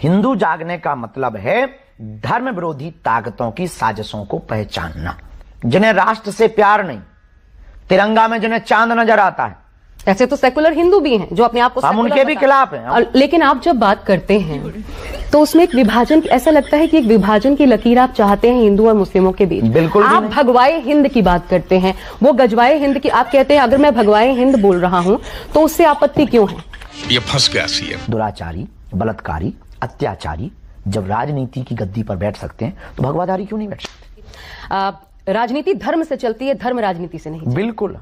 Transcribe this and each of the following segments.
हिंदू जागने का मतलब है धर्म विरोधी ताकतों की साजिशों को पहचानना, जिन्हें राष्ट्र से प्यार नहीं, तिरंगा में जिन्हें चांद नजर आता है। ऐसे तो सेकुलर हिंदू भी हैं जो अपने आप को हम उनके भी खिलाफ हैं। लेकिन आप जब बात करते हैं तो उसमें एक विभाजन, ऐसा लगता है कि एक विभाजन की लकीर आप चाहते हैं हिंदू और मुस्लिमों के बीच। बिल्कुल आप भगवाए हिंद की बात करते हैं, वो गजवाए हिंद की आप कहते हैं। अगर मैं भगवाए हिंद बोल रहा हूं तो उससे आपत्ति क्यों है? ये फंस गया सीएम। दुराचारी, बलात्कारी, अत्याचारी जब राजनीति की गद्दी पर बैठ सकते हैं तो भगवाधारी क्यों नहीं बैठ सकते? राजनीति धर्म से चलती है, धर्म राजनीति से नहीं। बिल्कुल।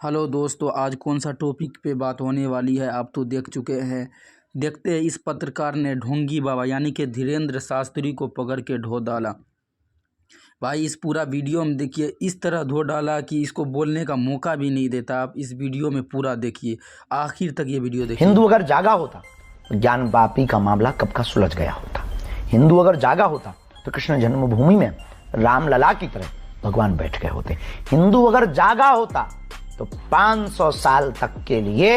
हेलो दोस्तों, आज कौन सा टॉपिक पे बात होने वाली है आप तो देख चुके हैं। देखते हैं इस पत्रकार ने ढोंगी बाबा यानी कि धीरेन्द्र शास्त्री को पकड़ के ढो डाला। भाई इस पूरा वीडियो में देखिए, इस तरह धो डाला कि इसको बोलने का मौका भी नहीं देता। आप इस वीडियो में पूरा देखिए, आखिर तक ये वीडियो देखिए। हिंदू अगर जागा होता तो ज्ञान वापी का मामला कब का सुलझ गया होता। हिंदू अगर जागा होता तो कृष्ण जन्मभूमि में रामलला की तरह भगवान बैठ गए होते। हिंदू अगर जागा होता तो 500 साल तक के लिए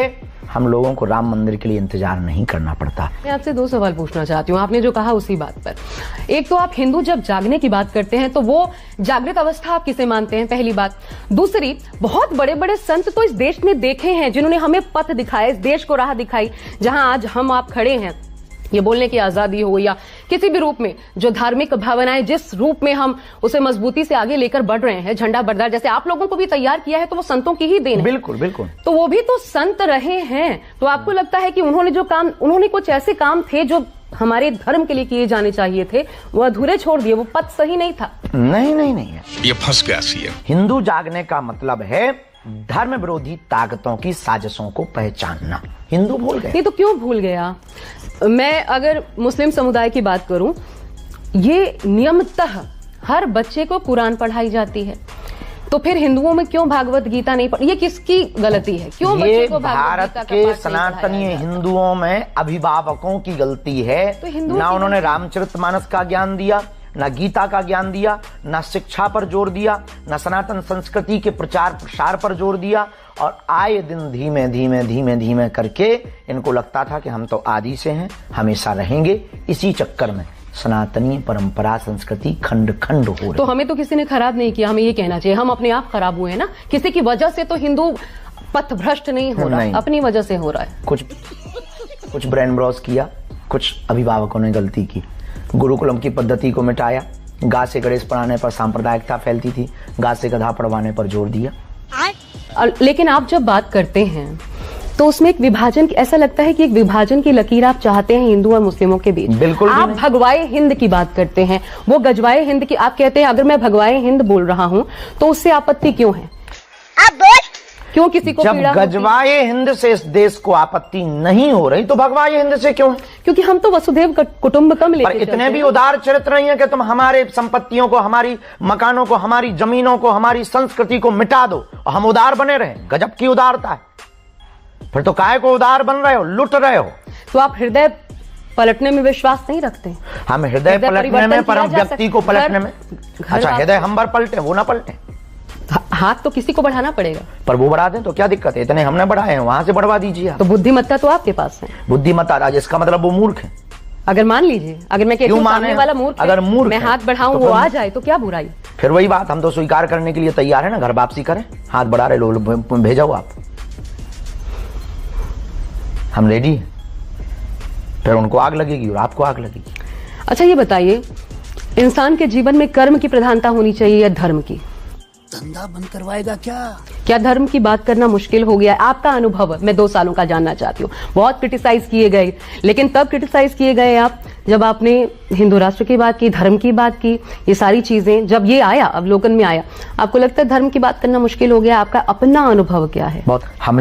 हम लोगों को राम मंदिर के लिए इंतजार नहीं करना पड़ता। मैं आपसे दो सवाल पूछना चाहती हूँ, आपने जो कहा उसी बात पर। एक तो आप हिंदू जब जागने की बात करते हैं तो वो जागृत अवस्था आप किसे मानते हैं, पहली बात। दूसरी, बहुत बड़े बड़े संत तो इस देश में देखे हैं जिन्होंने हमें पथ दिखाया, इस देश को राह दिखाई, जहां आज हम आप खड़े हैं। ये बोलने की आजादी हो या किसी भी रूप में जो धार्मिक भावनाएं जिस रूप में हम उसे मजबूती से आगे लेकर बढ़ रहे हैं, झंडा बरदार जैसे आप लोगों को भी तैयार किया है, तो वो संतों की ही देन है। बिल्कुल बिल्कुल। तो वो भी तो संत रहे हैं। तो आपको लगता है कि उन्होंने कुछ ऐसे काम थे जो हमारे धर्म के लिए किए जाने चाहिए थे, वो अधूरे छोड़ दिए, वो पथ सही नहीं था? नहीं है। ये फंस गया सीएम। हिंदू जागने का मतलब है धर्म विरोधी ताकतों की साजिशों को पहचानना। हिंदू भूल गए। नहीं तो क्यों भूल गया? मैं अगर मुस्लिम समुदाय की बात करूं, ये नियमतः हर बच्चे को कुरान पढ़ाई जाती है, तो फिर हिंदुओं में क्यों भागवत गीता नहीं पढ़? ये किसकी गलती है? क्यों बच्चे को भारत के सनातनी हिंदुओं में अभिभावकों की गलती है। तो ना उन्होंने रामचरितमानस का ज्ञान दिया, ना गीता का ज्ञान दिया, ना शिक्षा पर जोर दिया, ना सनातन संस्कृति के प्रचार प्रसार पर जोर दिया। और आए दिन धीमे धीमे करके इनको लगता था कि हम तो आदि से हैं, हमेशा रहेंगे। इसी चक्कर में सनातनी परंपरा संस्कृति खंड खंड हो रही। तो हमें तो किसी ने खराब नहीं किया, हमें ये कहना चाहिए हम अपने आप खराब हुए हैं ना। किसी की वजह से तो हिंदू पथ भ्रष्ट नहीं हो रहा है, अपनी वजह से हो रहा है। कुछ ब्रेन वॉश किया, कुछ अभिभावकों ने गलती की। गुरुकुलम की पद्धति को मिटाया, गा से गणेश पढ़ाने पर सांप्रदायिकता फैलती थी, गा से गधा पढ़वाने पर जोर दिया। लेकिन आप जब बात करते हैं तो उसमें एक विभाजन, ऐसा लगता है कि एक विभाजन की लकीर आप चाहते हैं हिंदू और मुस्लिमों के बीच। बिल्कुल। आप भगवाए हिंद की बात करते हैं, वो गजवाए हिंद की आप कहते हैं। अगर मैं भगवाए हिंद बोल रहा हूं तो उससे आपत्ति क्यों है? क्यों किसी को जब गजवाए हिंद से इस देश को आपत्ति नहीं हो रही तो भगवाए हिंद से क्यों है? क्योंकि हम तो वसुधैव कुटुंबकम लेके चलते हैं। इतने भी उदार चरित्र नहीं है कि तुम हमारे संपत्तियों को, हमारी मकानों को, हमारी जमीनों को, हमारी संस्कृति को मिटा दो और हम उदार बने रहे। गजब की उदारता है। फिर तो काहे को उदार बन रहे हो, लुट रहे हो। तो आप हृदय पलटने में विश्वास नहीं रखते? हम हृदय पलटने में, पर हम व्यक्ति को पलटने में। अच्छा, हृदय हम बार पलटे, वो ना पलटे। हाथ तो किसी को बढ़ाना पड़ेगा। पर वो बढ़ा दें तो क्या दिक्कत है? इतने हमने बढ़ाए हैं, वहां से बढ़वा दीजिए। तो बुद्धिमत्ता तो आपके पास है। बुद्धिमत्ता राज, इसका मतलब वो मूर्ख है। अगर मान लीजिए, अगर मैं कहती हूं सामने वाला मूर्ख, अगर मूर्ख मैं हाथ बढ़ाऊं वो आ जाए तो क्या बुराई? फिर वही बात, हम तो स्वीकार करने के लिए तैयार है ना। घर वापसी करें, हाथ बढ़ा रहे लोग, भेजाओ आप, हम रेडी हैं। फिर उनको आग लगेगी और आपको आग लगेगी। अच्छा ये बताइए, इंसान के जीवन में कर्म की प्रधानता होनी चाहिए या धर्म की? धंधा बंद करवाएगा क्या धर्म की बात करना मुश्किल हो गया? आपका अनुभव मैं 2 सालों का जानना चाहती हूँ। बहुत क्रिटिसाइज किए गए, लेकिन तब क्रिटिसाइज किए गए आप जब आपने हिंदू राष्ट्र की बात की, धर्म की बात की, ये सारी चीजें जब ये आया, अवलोकन में आया, आपको लगता है धर्म की बात करना मुश्किल हो गया? आपका अपना अनुभव क्या है? बहुत हम